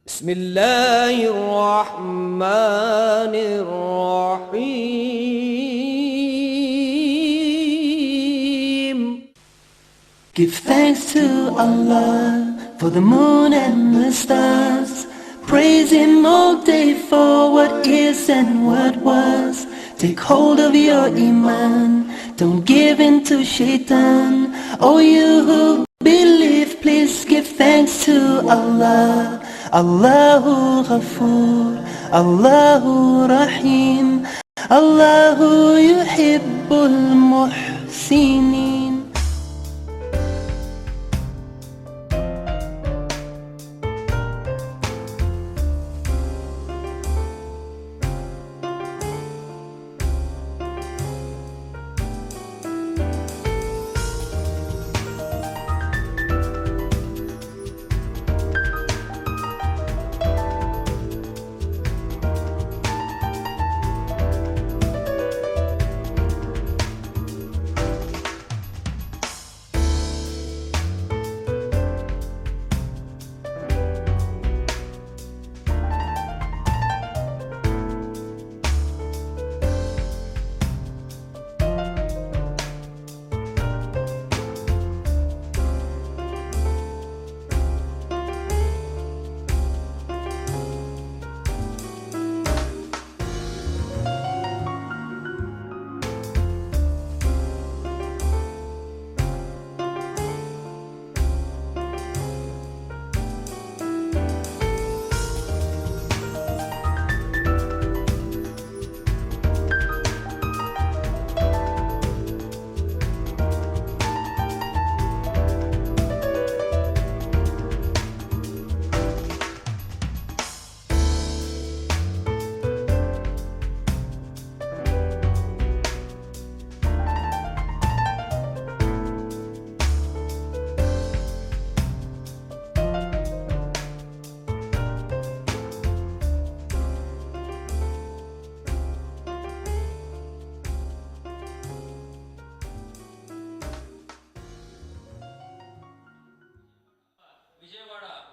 بسم الله الرحمن الرحيم. Give thanks to Allah for the moon and the stars. Praise Him all day for what is and what was. Take hold of your iman, don't give in to shaitan. Oh, you who believe, please give thanks to Allah. Allahu Ghafoor, Allahu Rahim, Allahu Yuhibbul Muhsinin.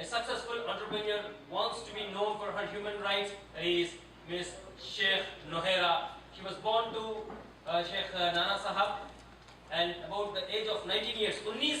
a successful entrepreneur wants to be known for her human rights is Miss Sheikh Nohera. She was born to Sheikh Nana Sahab and about the age of 19 years. 19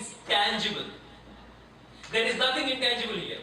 is tangible. There is nothing intangible here.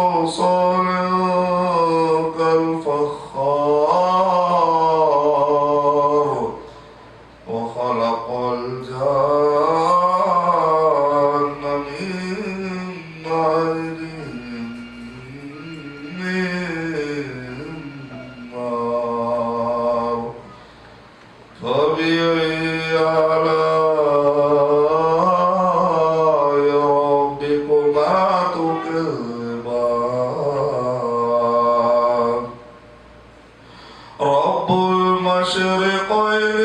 صلصال كالفخار وخلق الجان من مارج من نار فبأي آلاء ربكما تكذبان رب المشرقين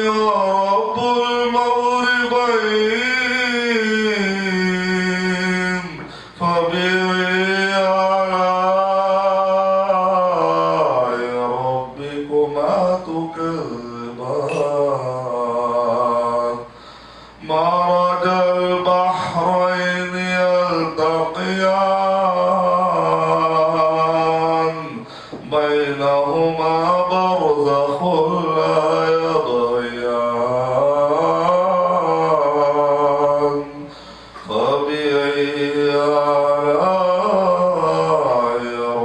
ورب المغربين فبأي آلاء ربكما تكذبان مرج البحرين يلتقيان بينهما برزخ لا يبغيان فبأي آلاء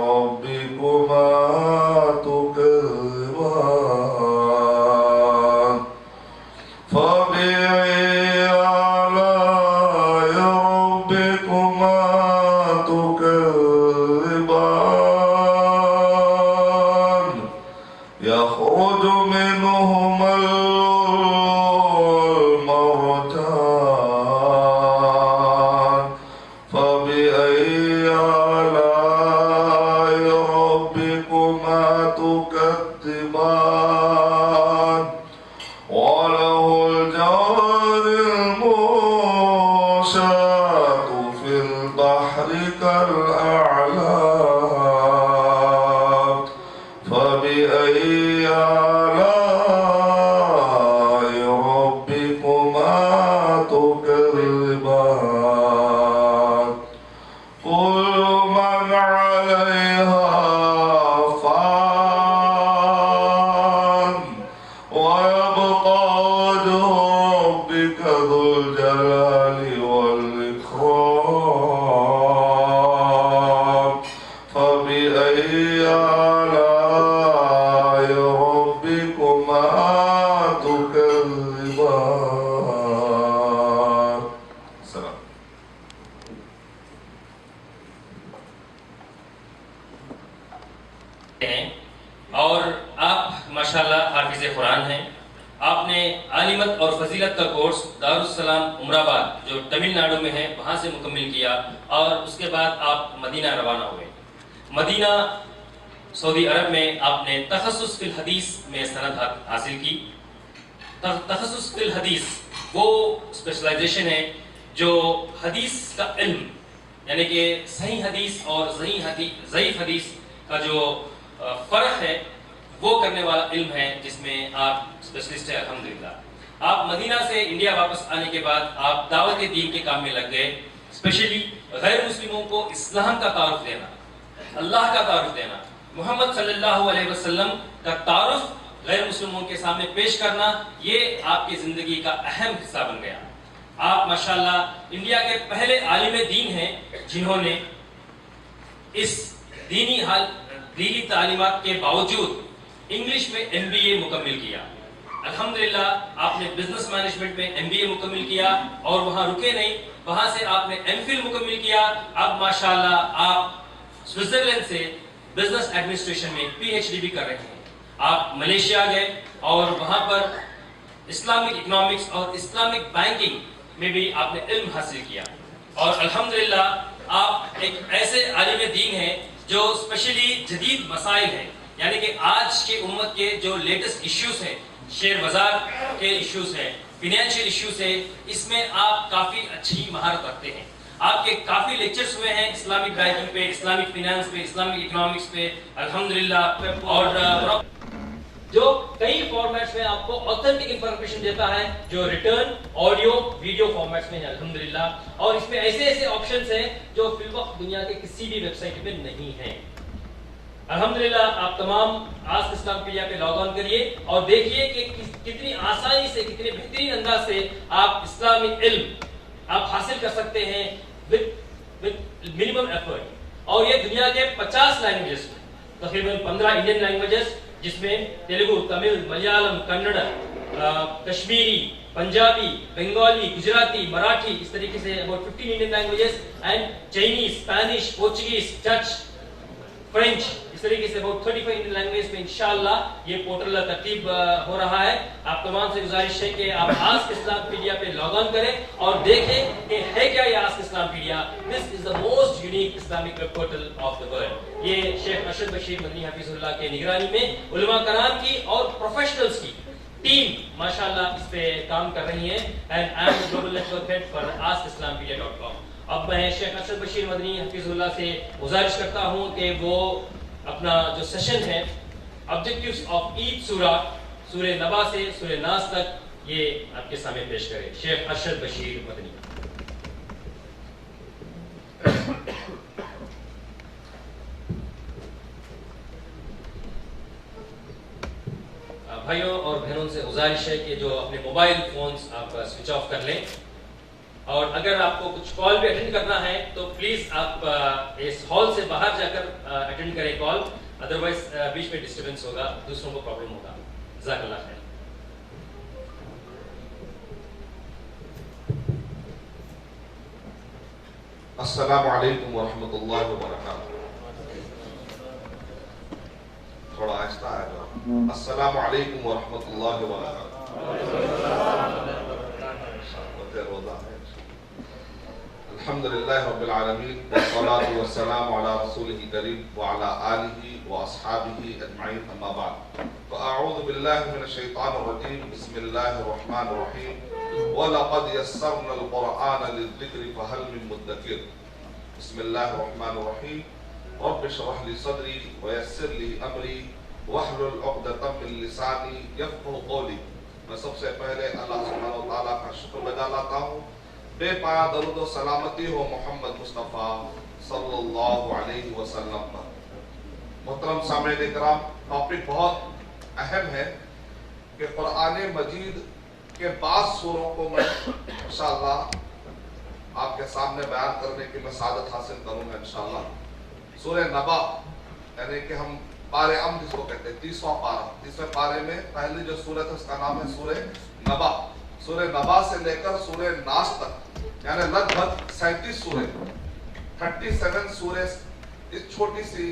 ربكما تكذبان فبأي آلاء ربكما تكذبان يخرج منهما المرجان فبأي آلاء ربكما تكذبان وله الجوار المنشآت في البحر كالأعلام فبأي آلاء ربكما تكذبان كل من عليها فان ويبقى وجه ربك ذو الجلال والإكرام فبأي آلاء ربكما تكذبان السلام اور آپ ماشاءاللہ حافظ قرآن ہیں. آپ نے عالمت اور فضیلت کا کورس دارالسلام عمرآباد جو تمل ناڈو میں ہے وہاں سے مکمل کیا اور اس کے بعد آپ مدینہ روانہ ہوئے. مدینہ سعودی عرب میں آپ نے تخصص فی الحدیث میں سند حاصل کی. تخصص فی الحدیث وہ اسپیشلائزیشن ہے جو حدیث کا علم یعنی کہ صحیح حدیث اور ضعیف حدیث کا جو فرق ہے وہ کرنے والا علم ہے جس میں آپ اسپیشلسٹ ہیں. الحمدللہ آپ مدینہ سے انڈیا واپس آنے کے بعد آپ دعوت دین کے کام میں لگ گئے. اسپیشلی غیر مسلموں کو اسلام کا تعارف دینا, اللہ کا تعارف دینا, محمد صلی اللہ علیہ وسلم کا تعارف غیر مسلموں کے سامنے پیش کرنا, یہ آپ کی زندگی کا اہم حصہ بن گیا. آپ ماشاءاللہ انڈیا کے پہلے عالم دین ہیں جنہوں نے اس دینی تعلیمات کے باوجود انگلش میں MBA مکمل کیا. الحمدللہ آپ نے بزنس مینجمنٹ میں MBA مکمل کیا اور وہاں رکے نہیں, وہاں سے آپ نے MPhil مکمل کیا. اب ماشاءاللہ آپ سوئٹزرلینڈ سے بزنس ایڈمنسٹریشن میں PhD بھی کر رہے ہیں. آپ ملیشیا گئے اور وہاں پر اسلامک اکنامکس اور اسلامک بینکنگ میں بھی آپ نے علم حاصل کیا. اور الحمدللہ آپ ایک ایسے عالم دین ہیں جو اسپیشلی جدید مسائل ہیں یعنی کہ آج کے امت کے جو لیٹسٹ ایشوز ہیں, شیئر بازار کے ایشوز ہیں, فائنینشیل ایشوز ہیں, اس میں آپ کافی اچھی مہارت رکھتے ہیں. آپ کے کافی لیکچرز ہوئے ہیں اسلامک بینکنگ پہ, اسلامک فائنانس پہ, اسلامک اکنامکس پہ الحمدللہ, اور جو کئی فارمیٹس میں آپ کو آتھینٹک انفارمیشن دیتا ہے جو ریٹرن آڈیو ویڈیو فارمیٹس میں ہے الحمدللہ. اور اس میں ایسے آپشنز ہیں جو فی الوقت دنیا کے کسی بھی ویب سائٹ میں نہیں ہیں. الحمدللہ آپ تمام آسک اسلام پیڈیا پہ لاگ آن کریے اور دیکھیے کہ کتنی آسانی سے, کتنے بہترین انداز سے آپ اسلامی علم آپ حاصل کر سکتے ہیں with minimum effort. اور یہ دنیا کے 50 لینگویجز میں، تقریباً 15 انڈین لینگویجز، جس میں تیلگو، تمل، ملیالم، کنڑ، کشمیری، پنجابی، بنگالی، گجراتی، مراٹھی، اس طریقے سے about 15 Indian languages, and Chinese, Spanish, Portuguese, Dutch, French, اس طریقے سے about 35 انڈین لینگویج میں انشاءاللہ یہ پورٹل ترتیب ہو رہا ہے. آپ تمام سے گزارش ہے کہ آپ آسک اسلام پیڈیا پہ لاگ آن کریں اور دیکھیں کہ ہے کیا یہ ask Islam pedia. This is the most unique Islamic web portal of the world. یہ شیخ ارشد بشیر مدنی حفیظ اللہ کے نگرانی میں علماء کرام کی اور پروفیشنلز کی ٹیم ماشاءاللہ اس پہ کام کر رہی ہے. And I am global network head for AskIslamPedia.com. اب میں شیخ ارشد بشیر مدنی حفیظ اللہ سے گزارش کرتا ہوں کہ وہ اپنا جو سیشن ہے آبجیکٹیوز آف ایچ سورہ نبا سے سورہ ناس تک یہ آپ کے سامنے پیش کرے. شیخ ارشد بشیر مدنی. بھائیوں اور بہنوں سے گزارش ہے کہ جو اپنے موبائل فونز آپ سوئچ آف کر لیں، اور اگر آپ کو کچھ کال بھی اٹینڈ کرنا ہے تو پلیز آپ اس ہال سے باہر جا کر اٹینڈ کریں کال، ادروائز بیچ میں ڈسٹربنس ہوگا، دوسروں کو پرابلم ہوگا. جزاک اللہ خیر. السلام علیکم ورحمۃ اللہ وبرکاتہ. تھوڑا آہستہ ہے گا. السلام علیکم ورحمۃ اللہ وبرکاتہ. روزہ ہے. الحمدللہ رب العالمین والصلاة والسلام علی رسولہ الکریم وعلی آلہ واصحابہ اجمعین، اما بعد. فاعوذ باللہ من الشیطان الرجیم. بسم اللہ الرحمن الرحیم. وَلَقَدْ يَسَّرْنَا الْقُرْآنَ لِلذِّكْرِ فَهَلْ مِن مُدَّكِرٍ. بسم اللہ الرحمن الرحیم. رب اشرح لي صدری ویسر لي امری واحلل عقدۃ من لسانی یفقهوا قولی. میں سب سے پہلے اللہ سبحانہ و تعالیٰ کا شکر بجا لاتا ہوں. بے پایا درود و سلامتی ہو محمد مصطفیٰ صلی اللہ علیہ وسلم پر. محترم سامعین اکرام، ٹاپک بہت اہم ہے کہ قرآن مجید کے بعض سوروں کو میں انشاءاللہ آپ کے سامنے بیان کرنے کی میں سعادت حاصل کروں گا انشاءاللہ. سورہ نبا یعنی کہ ہم پارے امر جس کو کہتے ہیں، 30واں پارہ. 30ویں پارے میں پہلی جو سورت ہے اس کا نام ہے سورہ نبا. سورہ نبا سے لے کر سورہ ناس تک یعنی لگ بھگ 37 سورے، 37 سورے اس چھوٹی سی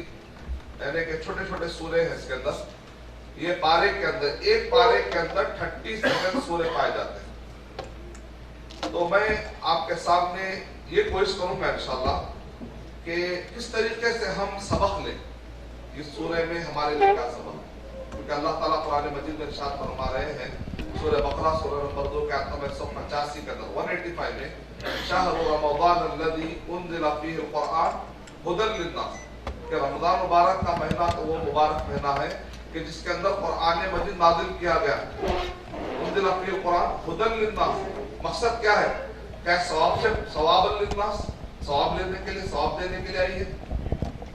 یعنی کہ چھوٹے چھوٹے سورے ہیں اس کے اندر. یہ پارے کے اندر ایک پارے کے اندر 37 سورے پائے جاتے ہیں. تو میں آپ کے سامنے یہ کوشش کروں گا انشاءاللہ کہ کس طریقے سے ہم سبق لیں اس سورے میں. ہمارے لیے کیا سبق ہے؟ کیونکہ اللہ تعالیٰ قرآن مجید میں ارشاد فرما رہے ہیں سورہ بقرہ سورہ نمبر 2 کے آیت نمبر 185 کے اندر 185 میں شہر رمضان الذی انزل فیہ القرآن ھدی للناس، کہ رمضان مبارک کا مہینہ تو وہ مبارک مہینہ ہے کہ جس کے اندر قرآن مجید نازل کیا گیا. انزل فیہ القرآن ھدی للناس، مقصد کیا ہے؟ کہ ثواب سے ثواب للناس، ثواب لینے کے لیے، ثواب دینے کے لیے آئی ہے.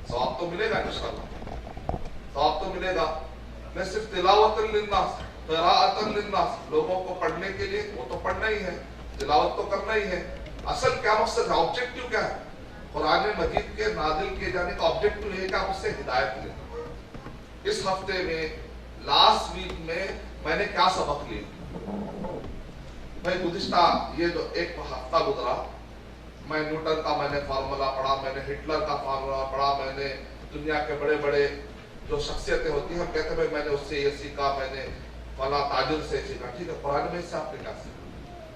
ثواب تو ملے گا انشاءاللہ، ثواب تو ملے گا. میں صرف تلاوت للناس، قراءۃ للناس، لوگوں کو پڑھنے کے لیے، وہ تو پڑھنا ہی ہے، تلاوت تو کرنا ہی ہے. اصل کیا مقصد ہے؟ آبجیکٹیو کیا ہے؟ قرآن مجید کے نازل کیے جانے کا آبجیکٹیو یہ ہے کہ آپ اس سے ہدایت لیں. اس ہفتے میں لاسٹ ویک میں نے کیا سبق لیا؟ میں گزشتہ یہ جو ایک ہفتہ گزرا، میں نیوٹن کا میں نے فارمولا پڑھا، میں نے ہٹلر کا فارمولا پڑھا، میں نے دنیا کے بڑے بڑے جو شخصیتیں ہوتی ہیں ہم کہتے ہیں میں نے اس سے یہ سیکھا، میں نے فلاں تاجر سے سیکھا. ٹھیک ہے، قرآن میں سے آپ نے کیا سیکھا؟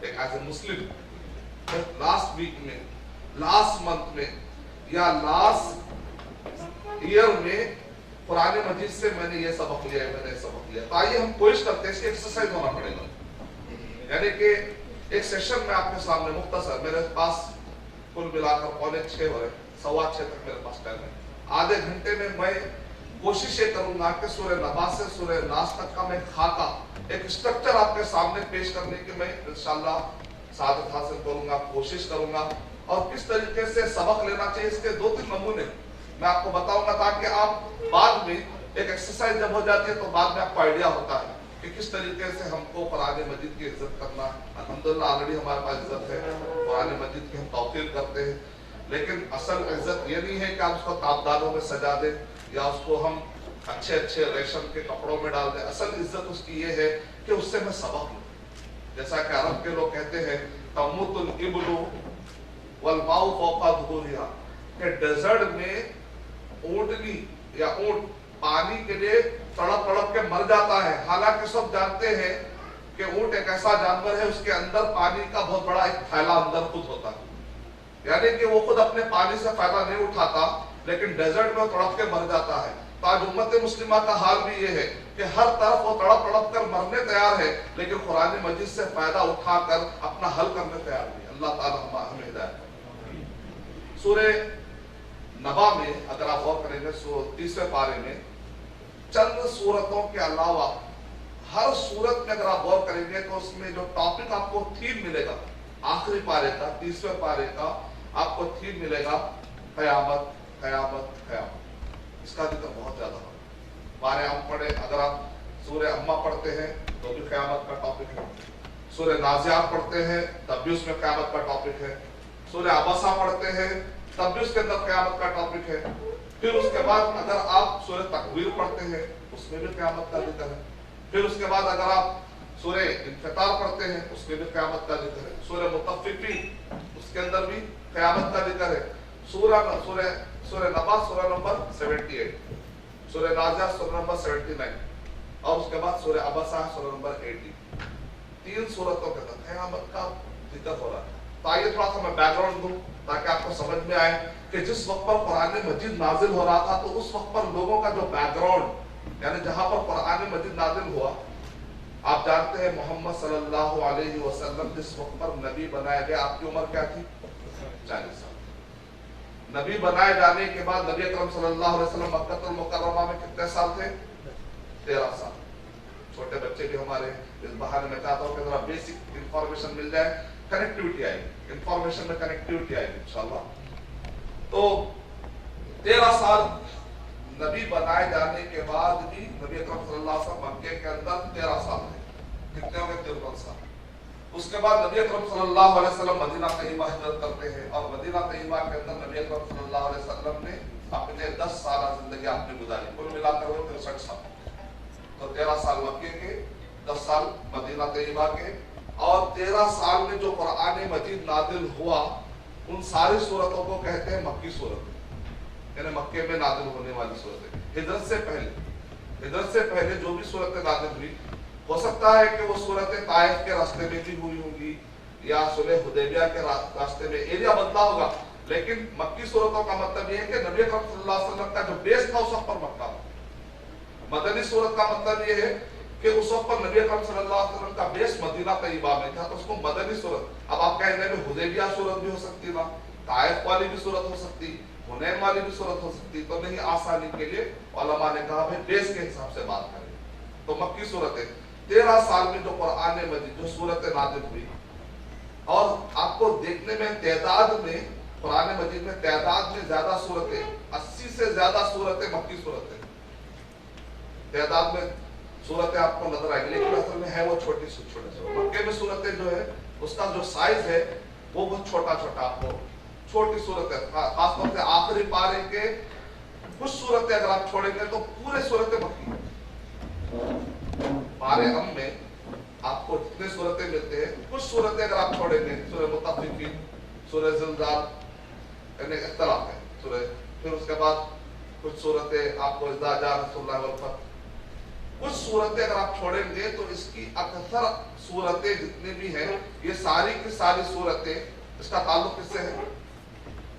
ایک as a Muslim last week میں، لاسٹ منتھ میں یا لاسٹ ایئر میں قرآن مجید سے میں نے یہ سبق لیا ہے، میں نے یہ سبق لیا. تو آئیے ہم کوشش کرتے ہیں، اس کی ایکسرسائز ہونا پڑے گا. یعنی کہ ایک سیشن میں آپ کے سامنے مختصر، میرے پاس کل ملا کر 5:45 ہو رہے، 6:15 تک میرے پاس ٹائم ہے. آدھے گھنٹے میں میں کوشش یہ کروں گا کہ سورہ نبا سے سورہ ناس تک کا میں خاکہ، ایک اسٹرکچر آپ کے سامنے پیش کرنے کی میں انشاءاللہ سعادت حاصل کروں گا، کوشش کروں گا. اور کس طریقے سے سبق لینا چاہیے اس کے 2-3 نمونے میں آپ کو بتاؤں گا، تاکہ آپ بعد میں ایک ایکسرسائز جب ہو جاتی ہے تو بعد میں آپ کو آئیڈیا ہوتا ہے کہ کس طریقے سے ہم کو قرآن مجید کی عزت کرنا. الحمدللہ آلریڈی ہمارے پاس عزت ہے، قرآن مجید کی ہم توقیر کرتے ہیں. لیکن اصل عزت یہ نہیں ہے کہ آپ اس کو تابداروں میں سجا دیں یا اس کو ہم اچھے اچھے ریشم کے کپڑوں میں ڈال دیں. اصل عزت اس کی یہ ہے کہ اس سے میں سبق لوں. جیسا کہ عرب کے لوگ کہتے ہیں تموت الابل والماء فوق ظہورها، کہ ڈیزرٹ میں اونٹنی یا اونٹ پانی کے لیے تڑپ تڑپ کے مر جاتا ہے. حالانکہ سب جانتے ہیں کہ اونٹ ایک ایسا جانور ہے اس کے اندر پانی کا بہت بڑا ایک تھیلا اندر خود ہوتا ہے، یعنی کہ وہ خود اپنے پانی سے فائدہ نہیں اٹھاتا لیکن ڈیزرٹ میں تڑپ کے مر جاتا ہے. تو آج امت مسلمہ کا حال بھی یہ ہے کہ ہر طرف وہ تڑپ تڑپ کر مرنے تیار ہے لیکن قرآن مجید سے فائدہ اٹھا کر اپنا حل کرنے تیار نہیں. اللہ تعالی ہمیں ہدایت. سورہ نبا میں اگر آپ غور کریں گے 30ویں پارے میں چند سورتوں کے علاوہ ہر سورت میں اگر آپ غور کریں گے تو اس میں جو ٹاپک آپ کو تھیم ملے گا آخری پارے کا 30ویں پارے کا آپ کو تھیم ملے گا قیامت قیامت قیامت. اس کا ذکر بہت زیادہ ہے. پارے ہم پڑھے اگر آپ سورہ اما پڑھتے ہیں تو بھی قیامت کا ٹاپک ہے. سورہ نازعات پڑھتے ہیں تب بھی اس میں قیامت کا ٹاپک ہے. سورہ عبسہ پڑھتے ہیں تب بھی اس کے اندر قیامت کا ٹاپک ہے. پھر اس کے بعد اگر آپ سورہ تکویر پڑھتے ہیں اس میں بھی قیامت کا ذکر ہے. پھر اس کے بعد اگر آپ سورہ انفطار پڑھتے ہیں اس میں بھی قیامت کا ذکر ہے. سورہ مطففین اس کے اندر بھی قیامت کا ذکر ہے. سورہ نبا سورہ نمبر 78، سورہ نازعات سورہ نمبر 79 اور اس کے بعد سورہ عبسہ سورہ نمبر 80. 3 سورتوں کے اندر قیامت کا ذکر ہو رہا ہے. تو آئیے تھوڑا سا میں بیک گراؤنڈ دوں تاکہ آپ کو سمجھ میں آئے کہ جس وقت پر قرآن مجید نازل ہو رہا تھا تو اس وقت پر لوگوں کا جو بیک گراؤنڈ یعنی جہاں پر قرآن مجید نازل ہوا، آپ جانتے ہیں محمد صلی اللہ علیہ وسلم جس وقت پر نبی بنائے گئے آپ کی عمر کیا تھی؟ 40 سال. نبی بنائے جانے کے بعد نبی اکرم صلی اللہ علیہ وسلم مکہ المکرمہ میں کتنے سال تھے؟ 13 سال. چھوٹے بچے بھی ہمارے اس بہانے میں چاہتا ہوں کہ ذرا بیسک انفارمیشن مل جائے، کنیکٹیوٹی آئے گی، انفارمیشن میں کنیکٹیوٹی آئے گی انشاءاللہ. تو 13 سال نبی بنائے جانے کے بعد بھی نبی اکرم صلی اللہ علیہ وسلم مکے کے اندر 13 سال تھے. کتنے ہو گئے؟ 53 سال. اس کے بعد نبی اکرم صلی اللہ علیہ وسلم مدینہ طیبہ ہجرت کرتے ہیں اور مدینہ طیبہ کے اندر نبی اکرم صلی اللہ علیہ وسلم نے اپنے 10 سالہ زندگی آپ نے گزاری، کل ملا کر وہ 63 سال. تو 13 سال مکے کے، 10 سال مدینہ طیبہ کے، اور 13 سال میں جو قرآن مجید نازل ہوا ان ساری صورتوں کو کہتے ہیں مکی صورت، یعنی مکے میں نازل ہونے والی صورتیں. ہجرت سے پہلے جو بھی صورتیں نازل ہوئی ہو سکتا ہے کہ وہ صورتیں طائف کے راستے میں بھی ہوئی ہوں گی یا صلح حدیبیہ کے راستے میں ایریا بدلا ہوگا، لیکن مکی صورتوں کا مطلب یہ ہے کہ نبی اکرم صلی اللہ علیہ وسلم کا جو بیس تھا اس وقت پر مکہ. مدنی صورت کا مطلب یہ ہے کہ اس وقت پر نبی اکرم صلی اللہ علیہ وسلم کا بیس مدینہ طیبہ میں تھا تو اس کو مدنی صورت. اب آپ کہیں گے کہ حدیبیہ صورت بھی ہو سکتی نا، طائف والی بھی صورت ہو سکتی، حنین والی بھی صورت ہو سکتی. تو نہیں، آسانی کے لیے علماء نے کہا بھائی بیس کے حساب سے بات کریں. تو مکی صورتیں 13 سال میں جو قرآن مجید جو صورتیں نازل ہوئی، اور آپ کو دیکھنے میں تعداد میں قرآن مجید میں تعداد میں زیادہ صورتیں 80 سے زیادہ صورتیں مکی صورتیں تعداد میں صورتیں آپ کو نظر آئیں گی، لیکن اصل میں ہے وہ چھوٹی چھوٹے. مکے میں صورتیں جو ہے اس کا جو سائز ہے وہ بہت چھوٹا چھوٹا، آپ کو چھوٹی صورتیں، خاص طور سے آخری پارے کے کچھ صورتیں اگر آپ چھوڑیں گے تو پورے صورتیں مکی. پارے ہم میں آپ کو جتنے صورتیں ملتے ہیں کچھ صورتیں اگر آپ چھوڑیں گے، سورہ مطففین، سورہ زلزال، یعنی اختلاف ہے سورہ. پھر اس کے بعد کچھ صورتیں آپ کو اذا جاء نصر اللہ والفتح، کچھ صورتیں اگر آپ چھوڑیں گے تو اس کی اکثر صورتیں جتنی بھی ہیں یہ ساری کی ساری صورتیں اس کا تعلق کس سے ہے؟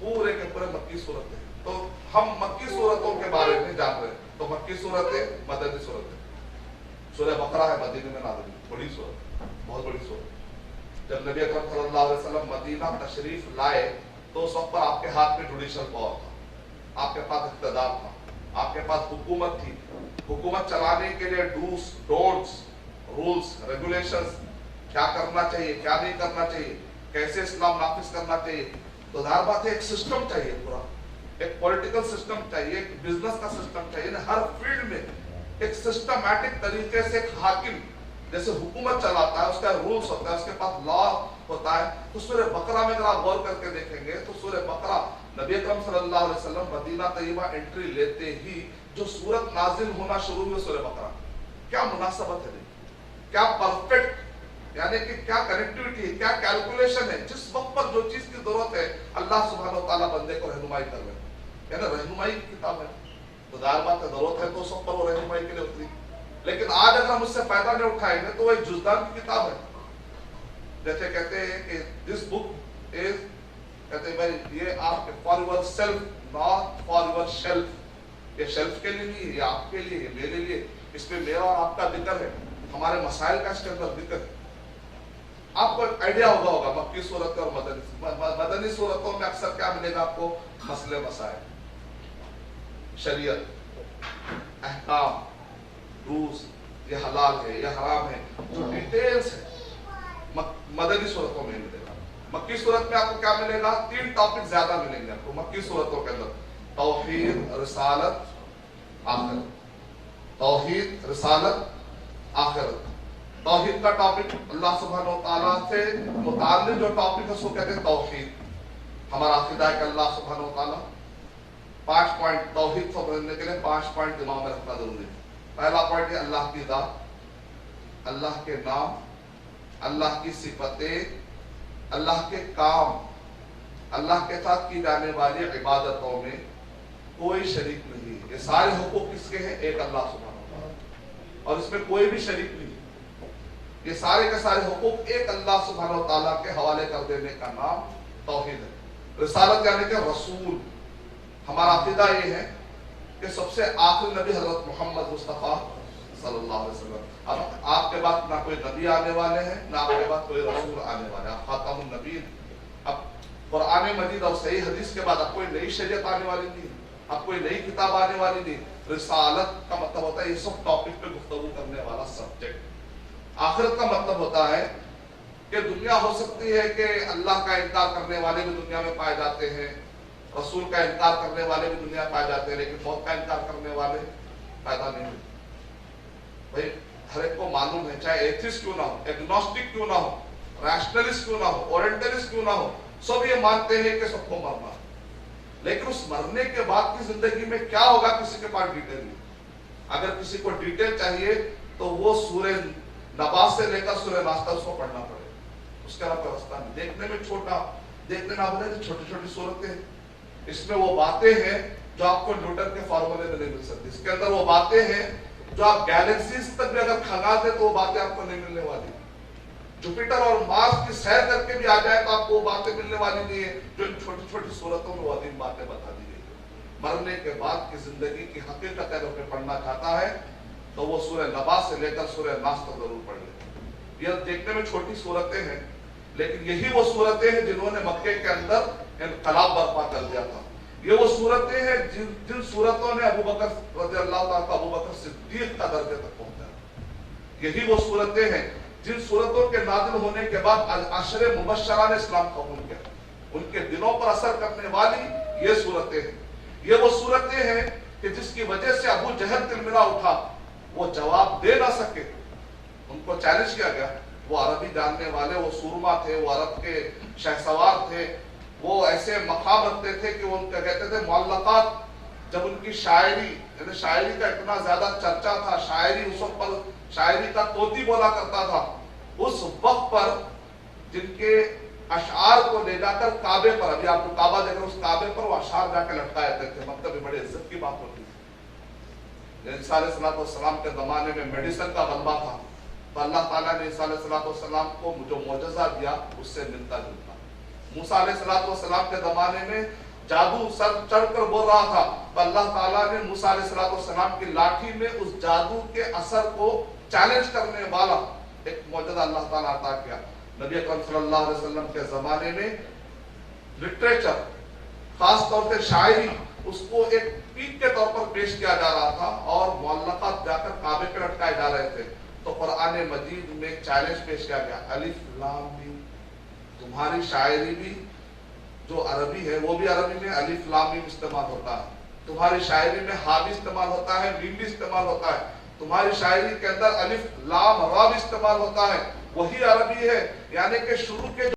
پورے کے پورے مکی صورتیں. تو ہم مکی صورتوں کے بارے میں جان رہے ہیں. تو مکی صورتیں، مدنی صورتیں. سورہ بقرہ ہے مدینے میں نازل، بڑی صورت، بہت بڑی صورت. جب نبی اکرم صلی اللہ علیہ وسلم مدینہ تشریف لائے تو اس وقت پر آپ کے ہاتھ میں جوڈیشل پاور تھا، آپ کے پاس اقتدار تھا، آپ کے پاس حکومت تھی. حکومت چلانے کے لیے ڈوز ڈونٹس، رولز ریگولیشنز، کیا کرنا چاہیے کیا نہیں کرنا چاہیے، کیسے اسلام نافذ کرنا چاہیے. تو ظاہر بات ہے ایک سسٹم چاہیے، پورا ایک پولیٹیکل سسٹم چاہیے، ایک بزنس کا سسٹم چاہیے. ہر فیلڈ میں ایک سسٹمیٹک طریقے سے ایک حاکم جیسے حکومت چلاتا ہے، اس کا رولز ہوتا ہے، اس کے پاس لا ہوتا ہے. تو سورہ بقرہ میں اگر آپ غور کر کے دیکھیں گے تو سورہ بقرہ نبی اکرم صلی اللہ علیہ وسلم مدینہ طیبہ انٹری لیتے ہی جو سورت نازل ہونا شروع ہوئی سورہ بقرہ. کیا مناسبت ہے, کیا پرفیکٹ, یعنی کہ کیا کنیکٹیوٹی ہے, کیا کیلکولیشن ہے. جس وقت پر جو چیز کی ضرورت ہے اللہ سبحانہ و تعالیٰ بندے کو رہنمائی کر رہے ہیں, یعنی رہنمائی کی کتاب ہے. تو ظاہر بات ہے ضرورت ہے تو اس وقت پر وہ رہنمائی کے لیے اتری. لیکن آج اگر ہم اس سے فائدہ نہیں اٹھائیں گے تو وہ ایک جزدان کی کتاب ہے. جیسے کہتے ہیں کہ دس بک از, کہتے ہیں بھائی یہ آپ کے for your self not for your shelf. یہ شیلف کے لیے نہیں, یہ آپ کے لیے, یہ میرے لیے. اس میں میرا اور آپ کا ذکر ہے, ہمارے مسائل کا اس کے اندر ذکر ہے. آپ کو ایک آئیڈیا ہوگا مکی صورت اور مدنی صورتوں میں اکثر کیا ملے گا آپ کو, مسئلے مسائل, شریعت, احکام, روز, یہ حلال ہے یہ حرام ہے, جو ڈیٹیلز ہے مدنی صورتوں میں ملے گا. مکی صورت میں آپ کو کیا ملے گا, 3 ٹاپک زیادہ ملیں گے آپ کو مکی صورتوں کے اندر. توحید, رسالت, آخرت. توحید, رسالت, آخرت. توحید کا ٹاپک اللہ سبحانہ و تعالیٰ سے متعلق جو ٹاپک ہے اس کو کہتے ہیں توحید. ہمارا عقیدہ ہے کہ اللہ سبحانہ و تعالیٰ 5 پوائنٹ توحید کو سمجھنے کے لیے 5 پوائنٹ دماغ میں رکھنا ضروری ہے. پہلا پوائنٹ ہے اللہ کی ذات, اللہ کے نام, اللہ کی صفتیں, اللہ کے کام, اللہ کے ساتھ کی جانے والی عبادتوں میں کوئی شریک نہیں. یہ سارے حقوق کس کے ہیں, ایک اللہ سبحانہ و تعالیٰ, اور اس میں کوئی بھی شریک نہیں. یہ سارے کے سارے حقوق ایک اللہ سبحانہ و تعالیٰ کے حوالے کر دینے کا نام توحید ہے. رسالت یعنی کہ رسول. ہمارا عقیدہ یہ ہے کہ سب سے آخری نبی حضرت محمد مصطفیٰ صلی اللہ علیہ وسلم. اب آپ کے بعد نہ کوئی نبی آنے والے ہیں, نہ آپ کے بعد کوئی رسول آنے والے ہیں, آپ خاتم النبی. اب قرآن مجید اور صحیح حدیث کے بعد اب کوئی نئی شریعت آنے والی نہیں, اب کوئی نئی کتاب آنے والی نہیں. رسالت کا مطلب ہوتا ہے یہ سب ٹاپک پہ گفتگو کرنے والا سبجیکٹ. آخرت کا مطلب ہوتا ہے کہ دنیا ہو سکتی ہے کہ اللہ کا انکار کرنے والے بھی دنیا میں پائے جاتے ہیں, رسول کا انکار کرنے والے بھی دنیا پائے جاتے ہیں, لیکن موت کا انکار کرنے والے پیدا نہیں ہوتے. بھائی ہر ایک کو معلوم ہے, چاہے ایتھسٹ کیوں نہ ہو, ایگنوسٹک کیوں نہ ہو, ریشنلسٹ کیوں نہ ہو, اورینٹلسٹ کیوں نہ ہو, سب یہ مانتے ہیں کہ سب کو مرنا. لیکن اس مرنے کے بعد کی زندگی میں کیا ہوگا کسی کے پاس ڈیٹیل نہیں. اگر کسی کو ڈیٹیل چاہیے تو وہ سورہ نبا سے لے کر سورہ ناس تک اس کو پڑھنا پڑے, اس کا راستہ نہیں. دیکھنے میں چھوٹا, دیکھنے نہ بولے تو چھوٹی چھوٹی صورتیں, اس میں وہ باتیں ہیں جو آپ کو نیوٹن کے فارمولے میں نہیں مل سکتی. اس کے اندر وہ باتیں ہیں جو آپ گیلیکسیز تک بھی اگر کھنگا دیں تو وہ باتیں آپ کو نہیں ملنے والی. جوپیٹر اور مارس کی سیر کر کے بھی آ جائے تو آپ کو وہ باتیں ملنے والی نہیں ہے جو ان چھوٹی چھوٹی صورتوں میں وہ عظیم باتیں بتا دی گئی. مرنے کے بعد کی زندگی کی حقیقت اگر کوئی پڑھنا چاہتا ہے تو وہ سورہ نبا سے لے کر سورہ ناس تک ضرور پڑھ لے. یہ دیکھنے میں چھوٹی صورتیں ہیں, لیکن یہی وہ صورتیں ہیں جنہوں نے مکے کے اندر انقلاب برپا کر دیا تھا. یہ وہ صورتیں ہیں جن صورتوں نے ابو بکر رضی اللہ تعالیٰ ابو بکر صدیق کا درجے تک پہنچایا. یہی وہ صورتیں ہیں جن صورتوں کے نازل ہونے کے بعد عشر مبشرہ نے اسلام قبول کیا. ان کے دلوں پر اثر کرنے والی یہ صورتیں ہیں. یہ وہ صورتیں ہیں کہ جس کی وجہ سے ابو جہل تلملا اٹھا, وہ جواب دے نہ سکے. ان کو چیلنج کیا گیا. وہ عربی جاننے والے, وہ سورما تھے, وہ عرب کے شہسوار تھے, وہ ایسے مقام رکھتے تھے کہ وہ ان کا کہتے تھے معلقات. جب ان کی شاعری, یعنی شاعری کا اتنا زیادہ چرچا تھا, شاعری اس وقت پر شاعری کا طوطی بولا کرتا تھا, اس وقت پر جن کے اشعار کو لے جا کر کعبے پر, ابھی آپ کو کعبہ دیکھ رہے ہیں, اس کعبے پر وہ اشعار جا کے لٹکائے جاتے تھے. مطلب یہ بڑے عزت کی بات ہوتی تھی. عیسیٰ علیہ السلام کے زمانے میں میڈیسن کا غلبہ تھا, تو اللہ تعالیٰ نے عیسیٰ علیہ السلام کو جو معجزہ دیا اس سے ملتا جلتا. موسیٰ علیہ السلام کے زمانے میں جادو سر چڑھ کر بول رہا تھا, تو اللہ تعالیٰ نے موسیٰ علیہ السلام کی لاٹھی میں اس جادو کے اثر کو چیلنج کرنے والا ایک معجزہ اللہ تعالیٰ عطا کیا. نبی اکرم صلی اللہ علیہ وسلم کے زمانے میں لٹریچر, خاص طور سے شاعری, اس کو ایک پیک کے طور پر پیش کیا جا رہا تھا اور معلقات جا کر کعبے پہ لٹکائے جا رہے تھے. تو قرآن مجید میں ایک چیلنج پیش کیا گیا, الف لام میم. تمہاری شاعری بھی جو عربی ہے وہ بھی عربی میں الف لام میم استعمال ہوتا ہے. تمہاری شاعری میں ہا بھی استعمال ہوتا ہے, میم بھی استعمال ہوتا ہے. تمہاری شاعری کے اندر الف لام را بھی استعمال ہوتا ہے. وہی عربی ہے، یعنی کہ شروع کے